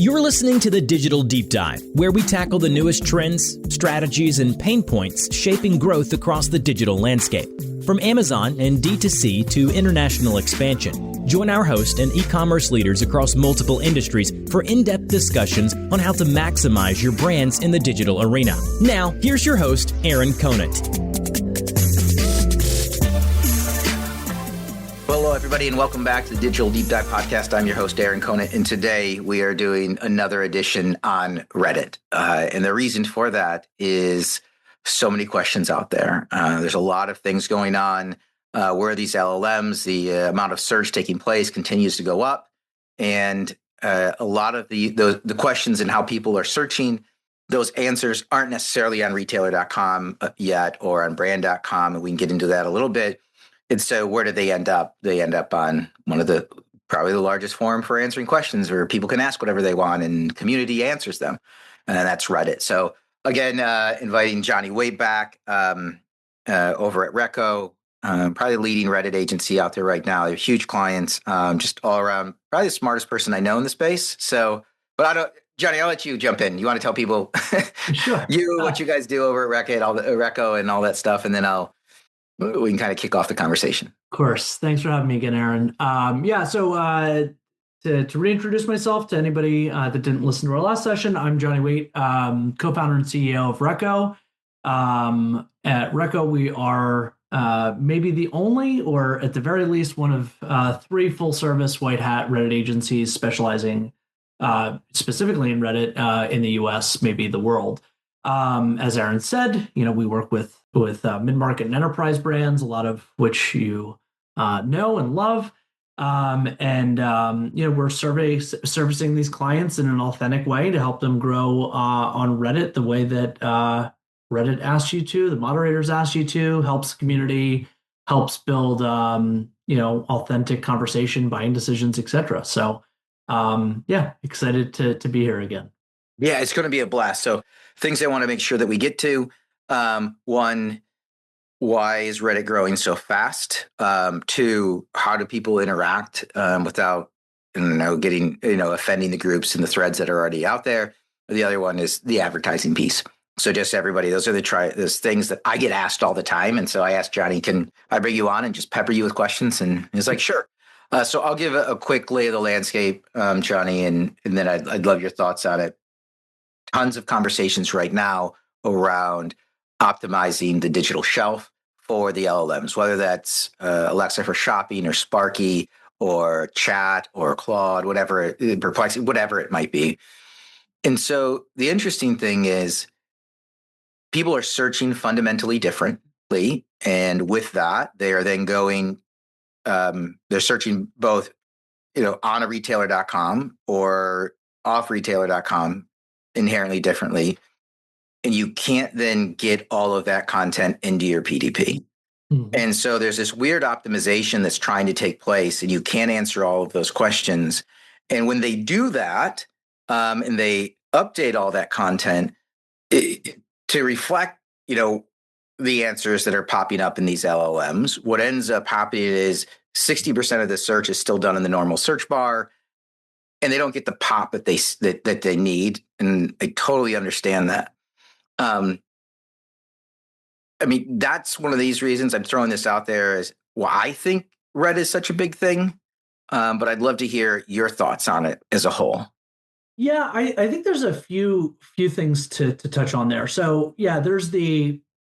You're listening to the Digital Deep Dive, where we tackle the newest trends, strategies, and pain points shaping growth across the digital landscape. From Amazon and D2C to international expansion, join our host and e-commerce leaders across multiple industries for in-depth discussions on how to maximize your brands in the digital arena. Now, here's your host, Aaron Conant. Hello, everybody, and welcome back to the Digital Deep Dive Podcast. I'm your host, Aaron Conant, and today we are doing another edition on Reddit. And the reason for that is so many questions out there. There's a lot of things going on. Where are these LLMs? The amount of search taking place continues to go up. And a lot of the questions and how people are searching, those answers aren't necessarily on retailer.com yet or on brand.com. And we can get into that a little bit. And so where do they end up? They end up on one of the probably the largest forum for answering questions where people can ask whatever they want and community answers them. And that's Reddit. So again, inviting Jonny Waite back over at Reco, probably the leading Reddit agency out there right now. They're huge clients, just all around, probably the smartest person I know in the space. So, but Jonny, I'll let you jump in. You want to tell people Sure. what you guys do over at Reco and all that stuff, and then we can kind of kick off the conversation. Of course. Thanks for having me again, Aaron. So to reintroduce myself to anybody that didn't listen to our last session, I'm Jonny Waite, co-founder and CEO of Reco. At Reco, we are maybe the only, or at the very least, one of three full-service white hat Reddit agencies specializing specifically in Reddit in the US, maybe the world. As Aaron said, we work with mid-market and enterprise brands, a lot of which you know and love. We're servicing these clients in an authentic way to help them grow on Reddit the way that Reddit asks you to, the moderators ask you to, helps the community, helps build authentic conversation, buying decisions, etc. So excited to be here again. Yeah, it's going to be a blast. So things I want to make sure that we get to. One, why is Reddit growing so fast? Two, how do people interact without, getting, offending the groups and the threads that are already out there? The other one is the advertising piece. So just everybody, those are those things that I get asked all the time. And so I asked Jonny, can I bring you on and just pepper you with questions? And he's like, sure. So I'll give a quick lay of the landscape, Jonny, and then I'd love your thoughts on it. Tons of conversations right now around optimizing the digital shelf for the LLMs, whether that's Alexa for shopping or Sparky or Chat or Claude, whatever, Perplexity, whatever it might be. And so the interesting thing is people are searching fundamentally differently. And with that, they are then going, they're searching both, on a retailer.com or off retailer.com inherently differently. And you can't then get all of that content into your PDP. Mm-hmm. And so there's this weird optimization that's trying to take place, and you can't answer all of those questions. And when they do that, and they update all that content to reflect, the answers that are popping up in these LLMs, what ends up happening is 60% of the search is still done in the normal search bar, and they don't get the pop that they need. And I totally understand that. That's one of these reasons I'm throwing this out there is why I think Reddit is such a big thing. But I'd love to hear your thoughts on it as a whole. Yeah, I think there's a few things to touch on there. So yeah, there's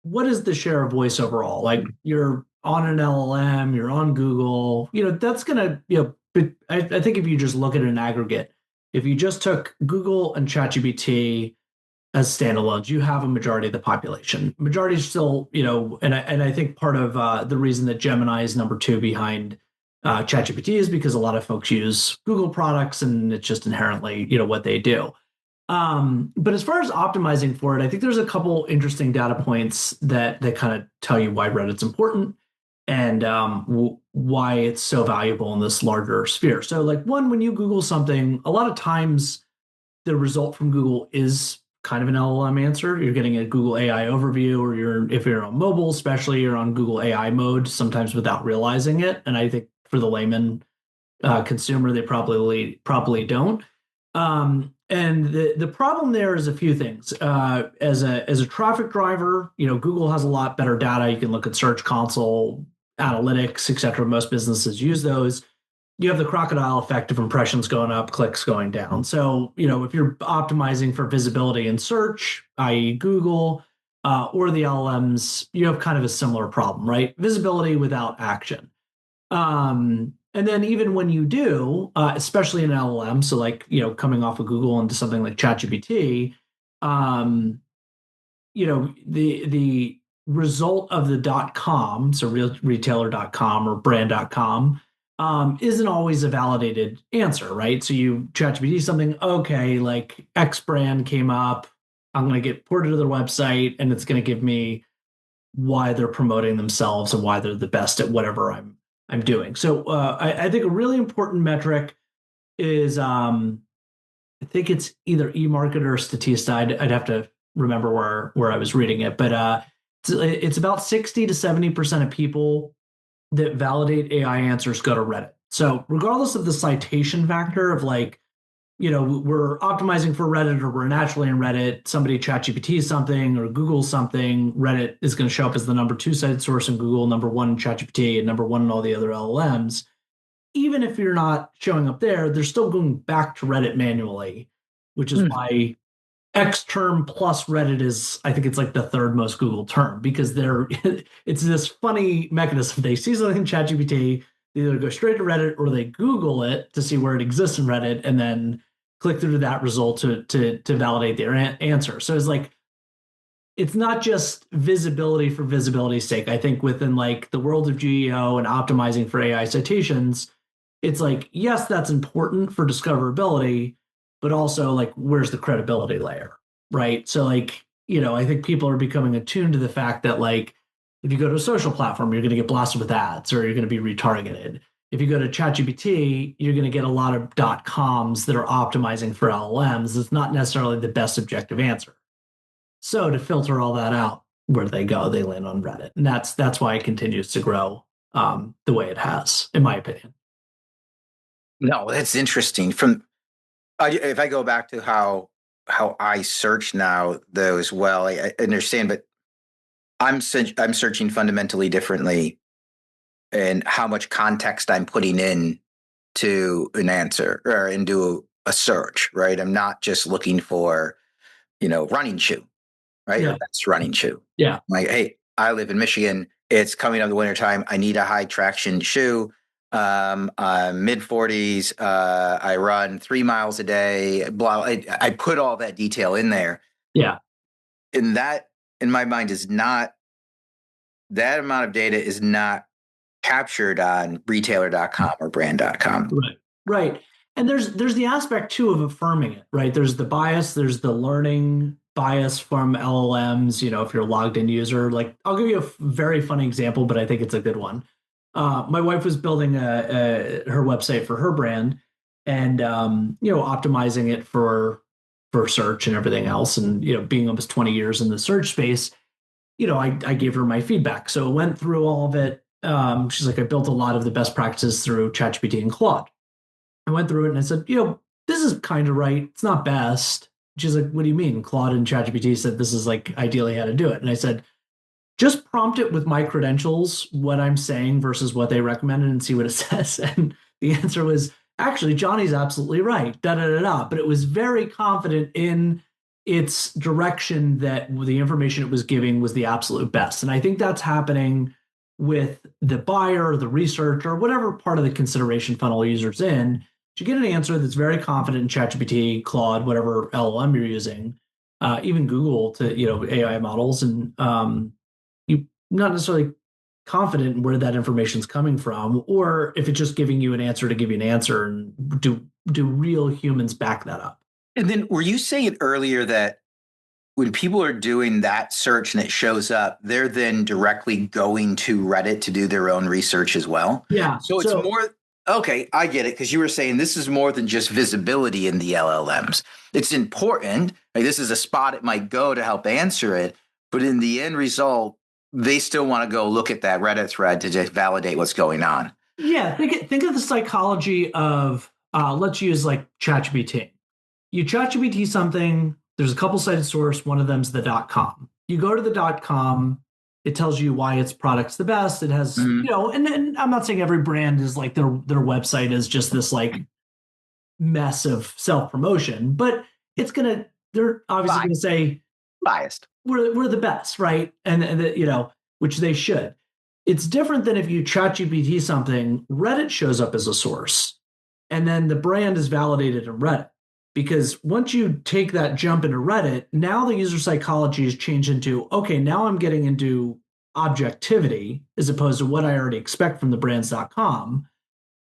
what is the share of voice overall? Like you're on an LLM, you're on Google, that's going to, I think if you just look at an aggregate, if you just took Google and ChatGPT as standalones, you have a majority of the population. Majority is still, and I think part of the reason that Gemini is number 2 behind ChatGPT is because a lot of folks use Google products and it's just inherently, what they do. But as far as optimizing for it, I think there's a couple interesting data points that kind of tell you why Reddit's important and why it's so valuable in this larger sphere. So like one, when you Google something, a lot of times the result from Google is kind of an LLM answer. You're getting a Google AI overview, or if you're on mobile, especially you're on Google AI mode, sometimes without realizing it. And I think for the layman consumer, they probably don't. And the problem there is a few things. As a traffic driver, Google has a lot better data. You can look at Search Console, analytics, et cetera. Most businesses use those. You have the crocodile effect of impressions going up, clicks going down. So, if you're optimizing for visibility in search, i.e., Google, or the LLMs, you have kind of a similar problem, right? Visibility without action. And then even when you do, especially in LLM, so like, coming off of Google into something like ChatGPT, um, the result of the .com, so retailer.com or brand.com, isn't always a validated answer, right? So you ChatGPT something, okay, like X brand came up, I'm going to get ported to their website, and it's going to give me why they're promoting themselves and why they're the best at whatever I'm doing. So I think a really important metric is I think it's either eMarketer or Statista. I'd have to remember where I was reading it, but it's about 60 to 70% of people that validate AI answers go to Reddit. So regardless of the citation factor of like, we're optimizing for Reddit or we're naturally in Reddit, somebody ChatGPT something or Google something, Reddit is going to show up as the number 2 cited source in Google, number 1 in ChatGPT, and number 1 in all the other LLMs. Even if you're not showing up there, they're still going back to Reddit manually, which is why X term plus Reddit is, I think it's like the third most Googled term because it's this funny mechanism. They see something in ChatGPT, they either go straight to Reddit or they Google it to see where it exists in Reddit and then click through to that result to validate their answer. So it's like, it's not just visibility for visibility's sake. I think within like the world of GEO and optimizing for AI citations, it's like, yes, that's important for discoverability, but also like, where's the credibility layer, right? So like, I think people are becoming attuned to the fact that like, if you go to a social platform, you're going to get blasted with ads or you're going to be retargeted. If you go to ChatGPT, you're going to get a lot of .coms that are optimizing for LLMs. It's not necessarily the best objective answer. So to filter all that out, where they go, they land on Reddit, and that's why it continues to grow the way it has, in my opinion. No, that's interesting. If I go back to how I search now, though, as well, I understand, but I'm searching fundamentally differently, and how much context I'm putting in to an answer or into a search, right? I'm not just looking for, running shoe, right? Yeah. Or best running shoe. Yeah. Like, hey, I live in Michigan. It's coming up the wintertime. I need a high traction shoe. Mid 40s. I run 3 miles a day. Blah. I put all that detail in there. Yeah. And that, in my mind, is not, that amount of data is not captured on retailer.com or brand.com. Right. Right. And there's the aspect too of affirming it, right? There's the bias, there's the learning bias from LLMs, if you're a logged in user. Like I'll give you a very funny example, but I think it's a good one. My wife was building her website for her brand and optimizing it for search and everything else. And being almost 20 years in the search space, I gave her my feedback. So it went through all of it. She's like, I built a lot of the best practices through ChatGPT and Claude. I went through it and I said, this is kind of right. It's not best. She's like, what do you mean? Claude and ChatGPT said this is like ideally how to do it. And I said, just prompt it with my credentials, what I'm saying versus what they recommended and see what it says. And the answer was, actually, Johnny's absolutely right. Da da da da. But it was very confident in its direction that the information it was giving was the absolute best. And I think that's happening with the buyer, the researcher, whatever part of the consideration funnel user's in. You get an answer that's very confident in ChatGPT, Claude, whatever LLM you're using, even Google to AI models, and you're not necessarily confident in where that information is coming from, or if it's just giving you an answer to give you an answer, and do real humans back that up? And then were you saying earlier that when people are doing that search and it shows up, they're then directly going to Reddit to do their own research as well? Yeah. So it's more, okay, I get it, because you were saying this is more than just visibility in the LLMs. It's important. Like, this is a spot it might go to help answer it. But in the end result, they still want to go look at that Reddit thread to just validate what's going on. Yeah. Think of the psychology of, let's use like ChatGPT. you ChatGPT something, there's a couple cited source, one of them's the .com. You go to the .com, it tells you why its product's the best. It has, and I'm not saying every brand is like their website is just this like mess of self-promotion, but they're obviously gonna say biased. We're the best, right? And which they should. It's different than if you ChatGPT something, Reddit shows up as a source, and then the brand is validated in Reddit. Because once you take that jump into Reddit, now the user psychology is changed into, okay, now I'm getting into objectivity as opposed to what I already expect from the brands.com.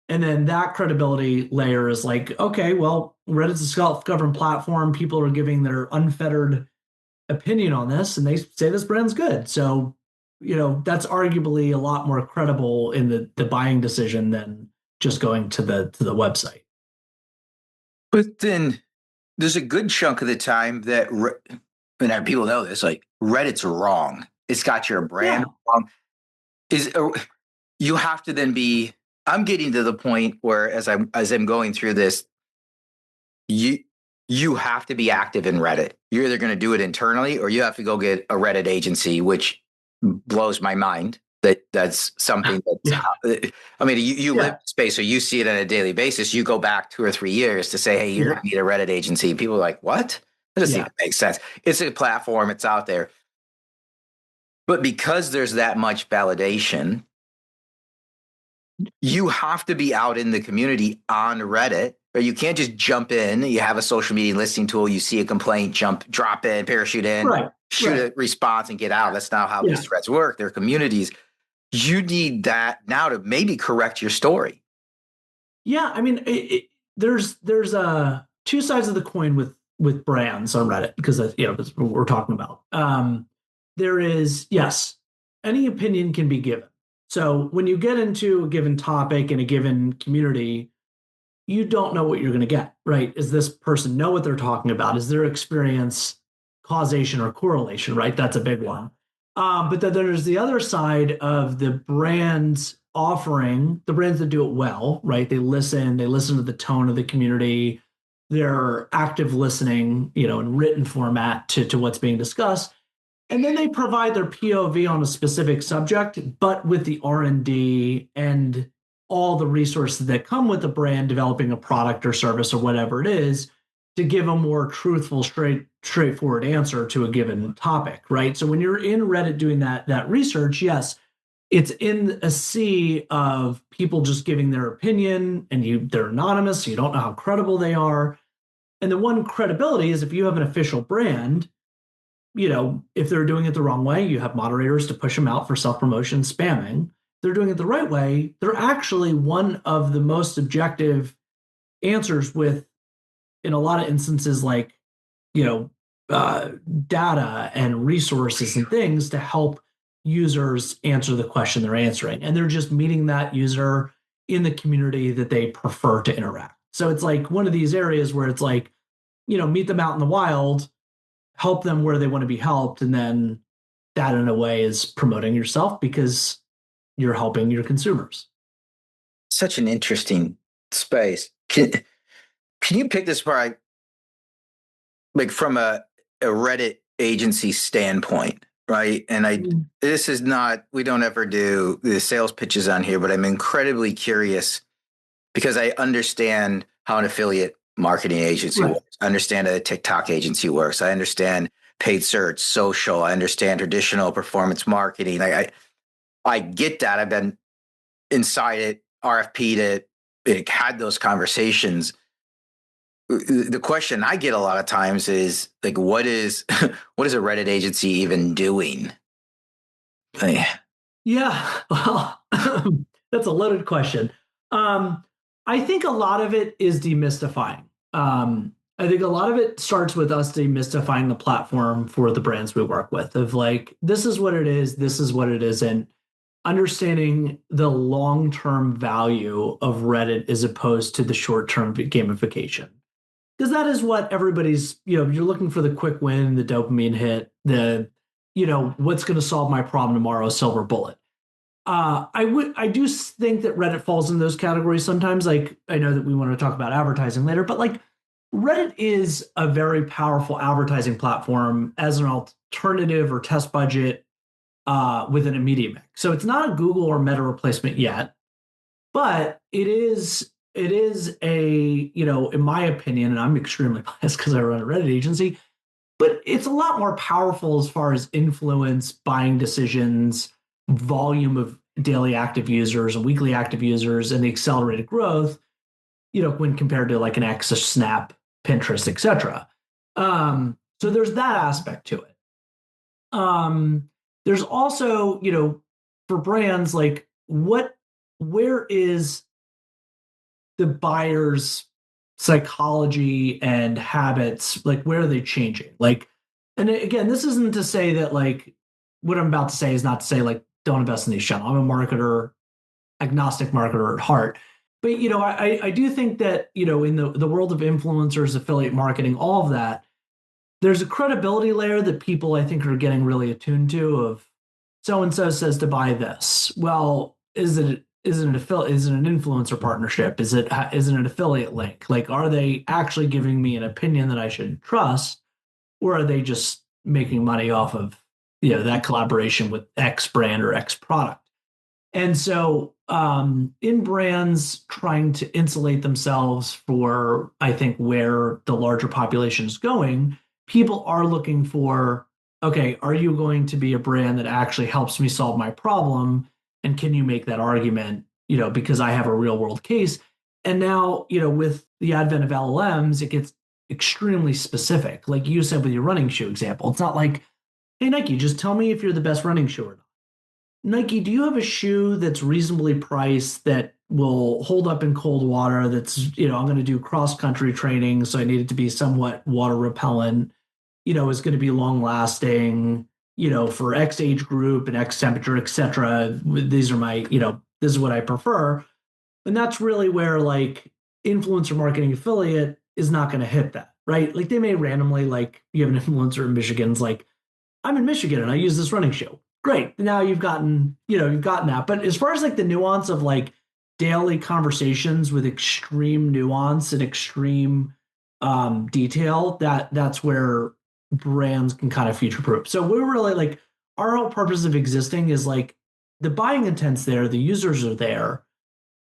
And then that credibility layer is like, okay, well, Reddit's a self-governed platform. People are giving their unfettered opinion on this, and they say this brand's good. So, that's arguably a lot more credible in the buying decision than just going to the website. But then there's a good chunk of the time that, and people know this, like Reddit's wrong. It's got your brand wrong. You have to then be. I'm getting to the point where, as I'm going through this, you have to be active in Reddit. You're either going to do it internally, or you have to go get a Reddit agency, which blows my mind. That's something that I mean, you live in space, so you see it on a daily basis. You go back 2 or 3 years to say, hey, you're going to need a Reddit agency. People are like, what? That doesn't even make sense. It's a platform. It's out there. But because there's that much validation, you have to be out in the community on Reddit, or you can't just jump in. You have a social media listing tool. You see a complaint, drop in, parachute in, shoot a response and get out. That's not how these threads work. They're communities. You need that now to maybe correct your story. Yeah, I mean, there's two sides of the coin with brands on Reddit, because that's what we're talking about. There is, yes, any opinion can be given. So when you get into a given topic in a given community, you don't know what you're going to get, right? Does this person know what they're talking about? Is their experience causation or correlation, right? That's a big one. But then there's the other side of the brands offering, the brands that do it well, right? They listen to the tone of the community. They're active listening, in written format to what's being discussed. And then they provide their POV on a specific subject, but with the R&D and all the resources that come with the brand developing a product or service or whatever it is, to give a more truthful, straightforward answer to a given topic, right? So when you're in Reddit doing that research, yes, it's in a sea of people just giving their opinion, and they're anonymous, so you don't know how credible they are. And the one credibility is if you have an official brand, if they're doing it the wrong way, you have moderators to push them out for self-promotion, spamming. If they're doing it the right way, they're actually one of the most objective answers with, in a lot of instances, like, data and resources and things to help users answer the question they're answering. And they're just meeting that user in the community that they prefer to interact. So it's like one of these areas where it's like, meet them out in the wild, help them where they want to be helped. And then that in a way is promoting yourself because you're helping your consumers. Such an interesting space. Can you pick this apart, like from a Reddit agency standpoint, right? And this is not, we don't ever do the sales pitches on here, but I'm incredibly curious because I understand how an affiliate marketing agency works. I understand how a TikTok agency works. I understand paid search, social. I understand traditional performance marketing. I get that. I've been inside it, RFP'd it, had those conversations. The question I get a lot of times is like, what is a Reddit agency even doing? Yeah, well, that's a loaded question. I think a lot of it is demystifying. I think a lot of it starts with us demystifying the platform for the brands we work with, of like, this is what it is, this is what it isn't. Understanding the long-term value of Reddit as opposed to the short-term gamification. Because that is what everybody's, you're looking for the quick win, the dopamine hit, what's going to solve my problem tomorrow, silver bullet. I do think that Reddit falls in those categories sometimes. Like, I know that we want to talk about advertising later, but like, Reddit is a very powerful advertising platform as an alternative or test budget with an immediate mix. So it's not a Google or Meta replacement yet, but it is a, in my opinion, and I'm extremely biased because I run a Reddit agency, but it's a lot more powerful as far as influence, buying decisions, volume of daily active users and weekly active users, and the accelerated growth, when compared to like an X, a Snap, Pinterest, etc. So there's that aspect to it. There's also, for brands, like where is the buyer's psychology and habits, like where are they changing? Like, and again, this isn't to say that like what I'm about to say is not to say like don't invest in these channels. I'm a marketer, agnostic marketer at heart. But I do think that in the world of influencers, affiliate marketing, all of that, there's a credibility layer that people I think are getting really attuned to. Of so and so says to buy this. Well, is it an affiliate? Is it an influencer partnership? Is it an affiliate link? Like, are they actually giving me an opinion that I should trust, or are they just making money off of that collaboration with X brand or X product? And so, in brands trying to insulate themselves for, I think, where the larger population is going, people are looking for, okay, are you going to be a brand that actually helps me solve my problem? And can you make that argument, because I have a real world case? And now, with the advent of LLMs, it gets extremely specific. Like you said with your running shoe example, it's not like, hey, Nike, just tell me if you're the best running shoe or not. Nike, do you have a shoe that's reasonably priced that will hold up in cold water? That's, I'm going to do cross country training, so I need it to be somewhat water repellent, is going to be long lasting, for X age group and X temperature, etc. These are my, this is what I prefer. And that's really where like influencer marketing affiliate is not going to hit that, right? Like they may randomly, like you have an influencer in Michigan's like, I'm in Michigan and I use this running shoe. Great. Now you've gotten that. But as far as like the nuance of like daily conversations with extreme nuance and extreme detail, that's where brands can kind of future proof. So we're really like our whole purpose of existing is like the buying intent's there, the users are there,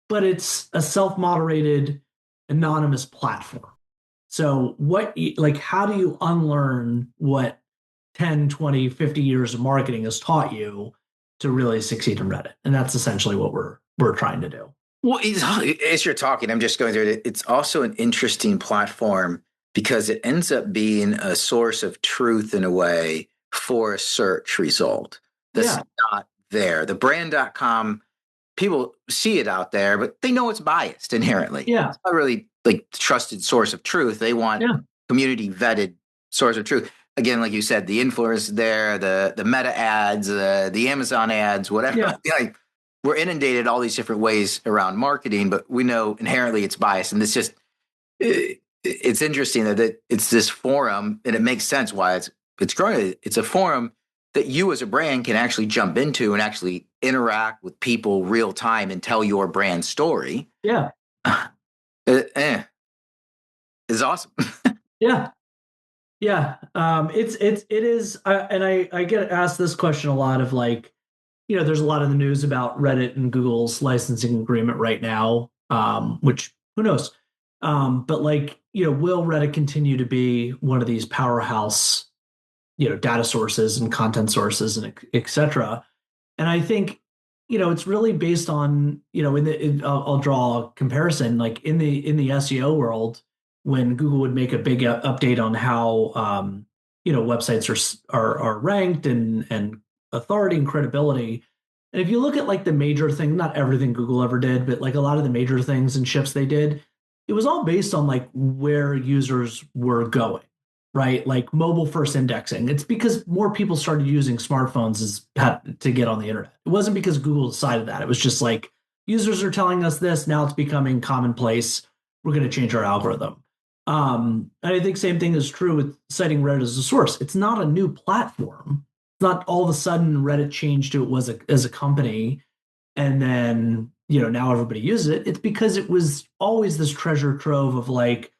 but it's a self-moderated, anonymous platform. So how do you unlearn what 10, 20, 50 years of marketing has taught you to really succeed in Reddit? And that's essentially what we're trying to do. Well, as you're talking, I'm just going through it. It's also an interesting platform because it ends up being a source of truth in a way for a search result that's not there. The brand.com, people see it out there, but they know it's biased inherently. Yeah. It's not really like trusted source of truth. They want community vetted source of truth. Again, like you said, the influencers there, the Meta ads, the Amazon ads, whatever. Yeah. Like, we're inundated all these different ways around marketing, but we know inherently it's biased. And it's interesting that it's this forum, and it makes sense why it's growing. It's a forum that you as a brand can actually jump into and actually interact with people real time and tell your brand story. Yeah. It's awesome. Yeah. Yeah. It is. And I get asked this question a lot of like, there's a lot of the news about Reddit and Google's licensing agreement right now, which who knows? But like, will Reddit continue to be one of these powerhouse, data sources and content sources and et cetera? And I think, it's really based on, I'll draw a comparison, like in the SEO world, when Google would make a big update on how, websites are ranked and authority and credibility. And if you look at like the major thing, not everything Google ever did, but like a lot of the major things and shifts they did, it was all based on like where users were going, right? Like mobile first indexing. It's because more people started using smartphones to get on the internet. It wasn't because Google decided that. It was just like users are telling us this. Now it's becoming commonplace. We're going to change our algorithm. And I think same thing is true with citing Reddit as a source. It's not a new platform. It's not all of a sudden Reddit changed to it was as a company, and then now everybody uses it. It's because it was always this treasure trove of like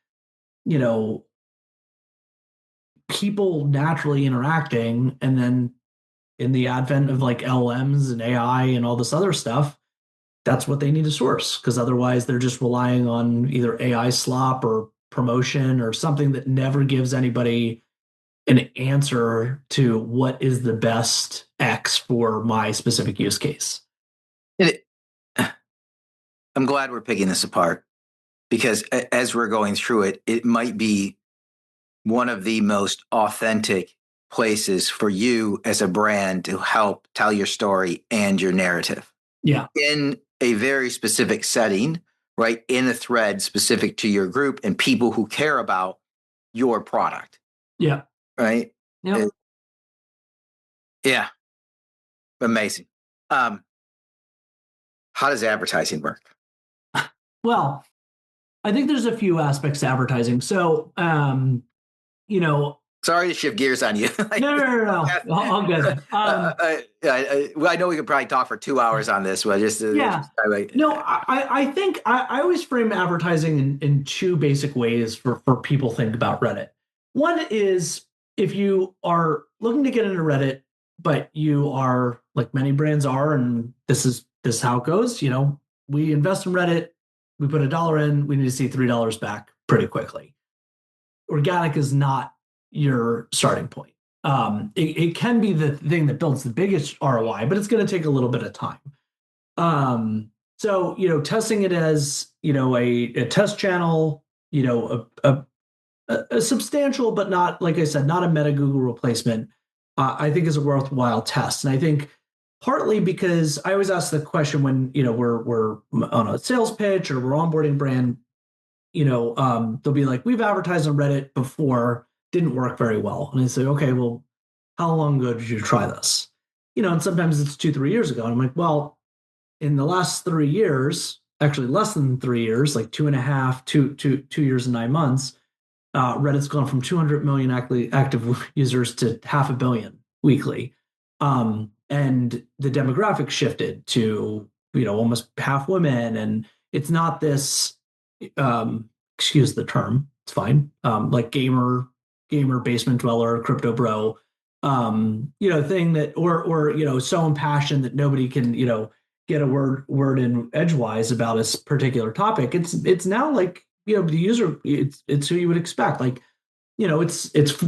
people naturally interacting, and then in the advent of like LMs and AI and all this other stuff, that's what they need to source, because otherwise they're just relying on either AI slop or promotion or something that never gives anybody an answer to what is the best X for my specific use case. It, I'm glad we're picking this apart, because as we're going through it, it might be one of the most authentic places for you as a brand to help tell your story and your narrative. Yeah. In a very specific setting, right? In a thread specific to your group and people who care about your product. Yeah. Right? Yeah. Yeah. Amazing. How does advertising work? Well, I think there's a few aspects to advertising. So, sorry to shift gears on you. No. All good. I know we could probably talk for 2 hours on this, but just I think I always frame advertising in two basic ways for people think about Reddit. One is, if you are looking to get into Reddit, but you are, like many brands are, and this is how it goes. We invest in Reddit, we put $1 in, we need to see $3 back pretty quickly. Organic is not your starting point. It can be the thing that builds the biggest ROI, but it's going to take a little bit of time. So testing it as a test channel, a substantial, but not, like I said, not a Meta Google replacement, I think is a worthwhile test. And I think partly because I always ask the question when we're on a sales pitch or we're onboarding brand, they'll be like, we've advertised on Reddit before, didn't work very well. And I say, okay, well, how long ago did you try this? And sometimes it's 2-3 years ago. And I'm like, well, in the last 3 years, actually less than 3 years, like 2.5, 2 years and 9 months, Reddit's gone from 200 million active users to 500 million weekly. And the demographic shifted to, almost half women. And it's not this, excuse the term, it's fine, like gamer basement dweller, crypto bro, thing that, or so impassioned that nobody can, get a word in edgewise about a particular topic. It's now like, the user, it's who you would expect. Like, it's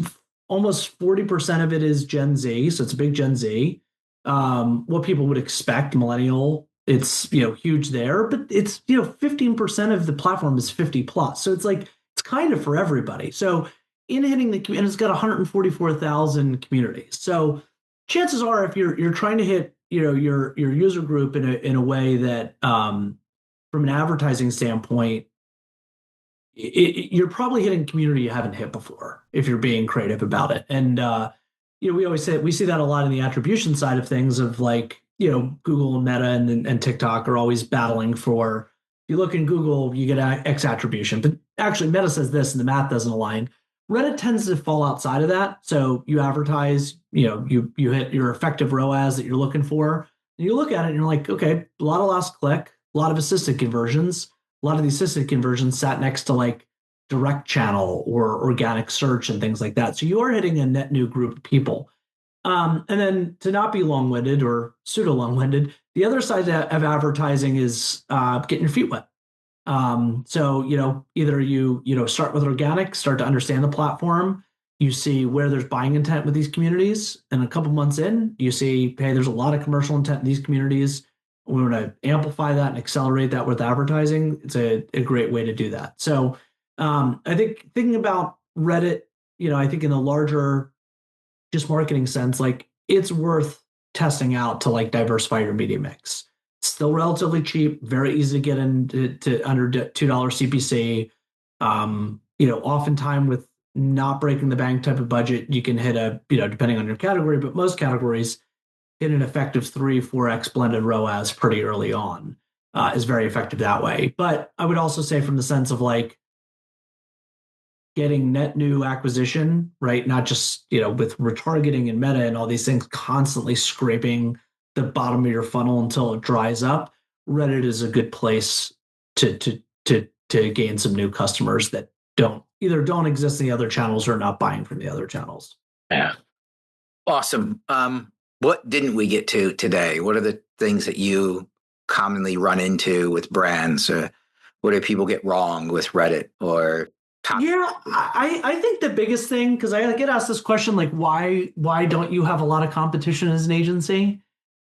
almost 40% of it is Gen Z. So it's a big Gen Z. What people would expect, millennial, it's, huge there, but it's, 15% of the platform is 50 plus. So it's like, it's kind of for everybody. So in hitting and it's got 144,000 communities. So chances are, if you're trying to hit, your user group in a way that, from an advertising standpoint, you're probably hitting community you haven't hit before if you're being creative about it. And we always say, we see that a lot in the attribution side of things, of like, Google and Meta and TikTok are always battling for, if you look in Google, you get X attribution, but actually Meta says this and the math doesn't align. Reddit tends to fall outside of that. So you advertise, you hit your effective ROAS that you're looking for, and you look at it and you're like, okay, a lot of last click, a lot of assisted conversions. A lot of the assisted conversions sat next to like direct channel or organic search and things like that. So you are hitting a net new group of people. And then, to not be long-winded or pseudo long-winded, the other side of advertising is getting your feet wet. So either you start with organic, start to understand the platform, you see where there's buying intent with these communities, and a couple months in, you see, hey, there's a lot of commercial intent in these communities. We want to amplify that and accelerate that with advertising. It's a great way to do that. So I think thinking about Reddit, I think in the larger just marketing sense, like, it's worth testing out to like diversify your media mix. It's still relatively cheap, very easy to get into to under $2 CPC. Oftentimes with not breaking the bank type of budget, you can hit depending on your category, but most categories, in an effective 3-4x blended ROAS pretty early on, is very effective that way. But I would also say, from the sense of like getting net new acquisition, right? Not just, with retargeting and Meta and all these things constantly scraping the bottom of your funnel until it dries up. Reddit is a good place to gain some new customers that don't exist in the other channels or not buying from the other channels. Yeah. Awesome. What didn't we get to today? What are the things that you commonly run into with brands? What do people get wrong with Reddit or top? Yeah, I think the biggest thing, because I get asked this question, like why don't you have a lot of competition as an agency?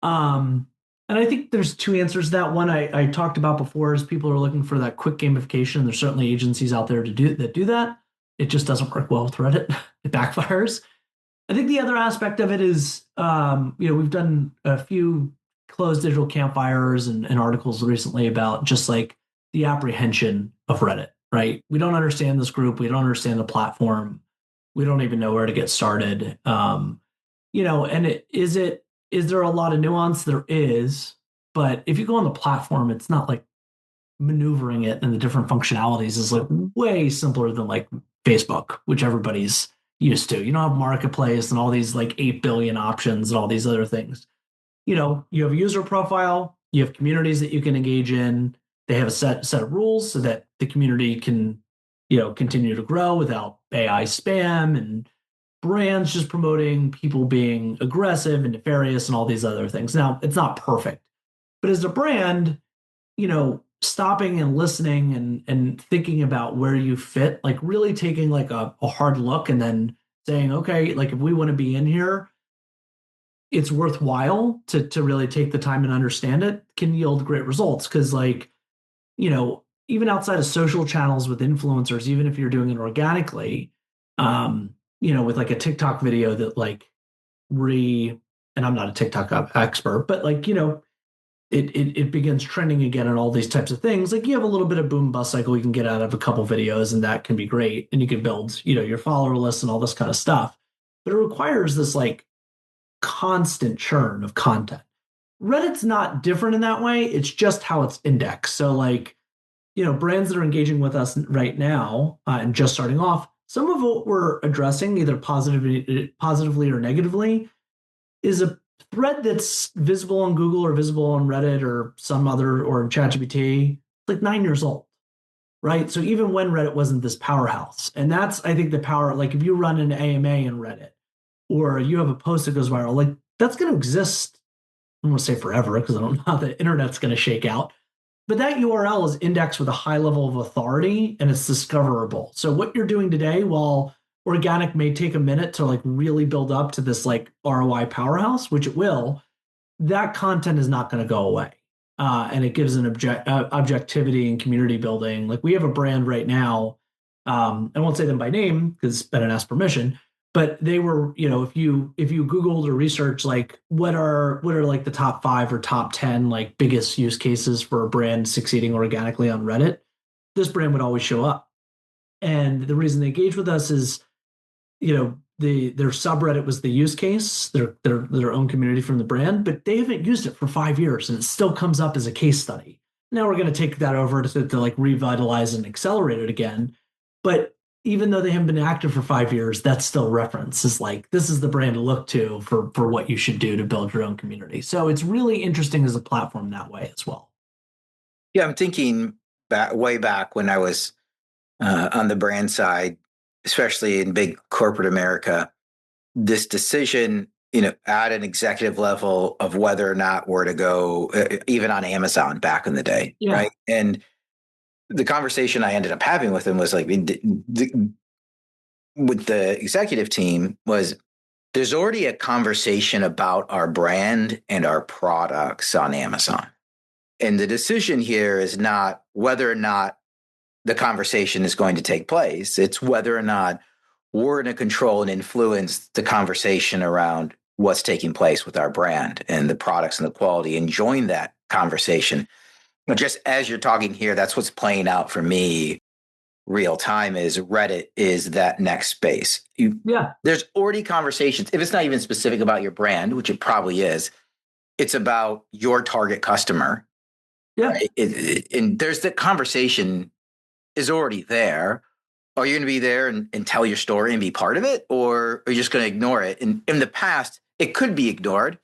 And I think there's two answers to that. One I talked about before is people are looking for that quick gamification. There's certainly agencies out there to do that. It just doesn't work well with Reddit. It backfires. I think the other aspect of it is, we've done a few closed digital campfires and articles recently about just like the apprehension of Reddit, right? We don't understand this group. We don't understand the platform. We don't even know where to get started. And is there a lot of nuance? There is, but if you go on the platform, it's not like maneuvering it and the different functionalities is like way simpler than like Facebook, which everybody's used to. You don't have marketplace and all these like 8 billion options and all these other things. You have a user profile, you have communities that you can engage in. They have a set of rules so that the community can, continue to grow without AI spam and brands just promoting people being aggressive and nefarious and all these other things. Now, it's not perfect, but as a brand, stopping and listening and thinking about where you fit, like really taking like a hard look and then saying, okay, like if we want to be in here, it's worthwhile to really take the time and understand it, can yield great results. Cause even outside of social channels with influencers, even if you're doing it organically, with like a TikTok video that like and I'm not a TikTok expert, but like, it begins trending again and all these types of things. Like you have a little bit of boom bust cycle you can get out of a couple videos, and that can be great. And you can build, your follower list and all this kind of stuff. But it requires this like constant churn of content. Reddit's not different in that way. It's just how it's indexed. So like, brands that are engaging with us right now and just starting off, some of what we're addressing, either positively or negatively, is a thread that's visible on Google or visible on Reddit or some other or ChatGPT, like 9 years old, right? So even when Reddit wasn't this powerhouse, and that's I think the power. Like if you run an AMA in Reddit, or you have a post that goes viral, like that's going to exist. I don't want to say forever because I don't know how the internet's going to shake out. But that URL is indexed with a high level of authority and it's discoverable. So what you're doing today, while organic may take a minute to like really build up to this like ROI powerhouse, which it will, that content is not going to go away. And it gives an objectivity and community building. Like we have a brand right now. I won't say them by name because I didn't ask permission, but they were, if you Googled or researched like what are like the top 5 or top 10 like biggest use cases for a brand succeeding organically on Reddit, this brand would always show up. And the reason they engage with us is, their subreddit was the use case, their own community from the brand, but they haven't used it for 5 years and it still comes up as a case study. Now we're going to take that over to like revitalize and accelerate it again. But even though they haven't been active for 5 years, that's still reference is like, this is the brand to look to for what you should do to build your own community. So it's really interesting as a platform that way as well. Yeah, I'm thinking way back when I was on the brand side, especially in big corporate America, this decision, at an executive level of whether or not we're to go, even on Amazon back in the day, Yeah. right? And the conversation I ended up having with him was like, with the executive team was, there's already a conversation about our brand and our products on Amazon. And the decision here is not whether or not the conversation is going to take place. It's whether or not we're going to control and influence the conversation around what's taking place with our brand and the products and the quality, and join that conversation. But just as you're talking here, that's what's playing out for me real time is Reddit is that next space. There's already conversations. If it's not even specific about your brand, which it probably is, it's about your target customer. Yeah. Right? And there's the conversation is already there. Are you going to be there and tell your story and be part of it? Or are you just going to ignore it? And in the past, it could be ignored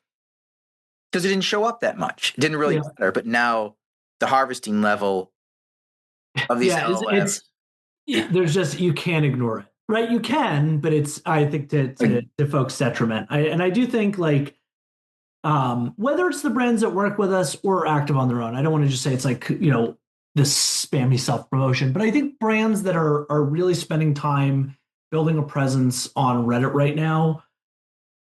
because it didn't show up that much. It didn't really matter. But now the harvesting level of these LLMs. there's just, you can't ignore it, right? You can, but it's, I think, to folks' detriment. I do think, like, whether it's the brands that work with us or active on their own, I don't want to just say it's like, this spammy self-promotion, but I think brands that are really spending time building a presence on Reddit right now,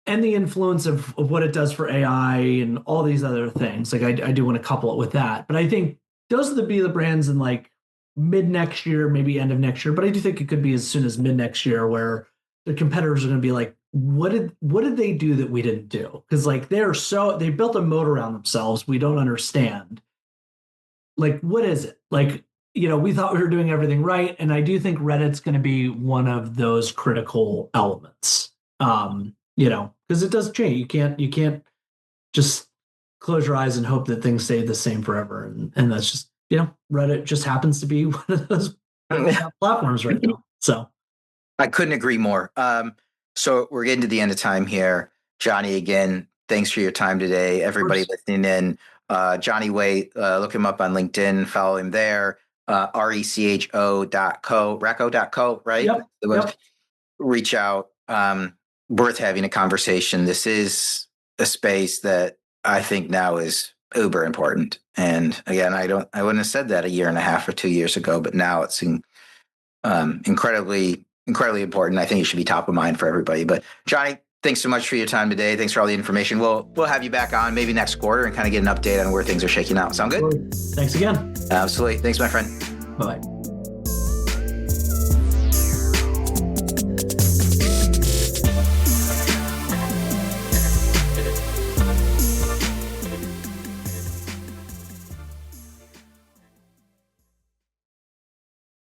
and the influence of what it does for AI and all these other things. Like, I do want to couple it with that. But I think those are the brands in, like, mid next year, maybe end of next year. But I do think it could be as soon as mid next year, where the competitors are going to be like, what did they do that we didn't do? Because, like, they built a moat around themselves we don't understand. Like, what is it? Like, we thought we were doing everything right. And I do think Reddit's going to be one of those critical elements. Because it does change. You can't just close your eyes and hope that things stay the same forever. And that's just, Reddit just happens to be one of those platforms right now. So I couldn't agree more. So we're getting to the end of time here. Jonny, again, thanks for your time today. Everybody listening in, Jonny Waite, look him up on LinkedIn, follow him there. recho.co, right? Yep. Reach out. Worth having a conversation. This is a space that I think now is uber important. And again, I wouldn't have said that a year and a half or 2 years ago, but now it's incredibly important. I think it should be top of mind for everybody. But Jonny, thanks so much for your time today. Thanks for all the information. We'll have you back on maybe next quarter and kind of get an update on where things are shaking out. Sound good? Thanks again. Absolutely. Thanks, my friend. Bye-bye.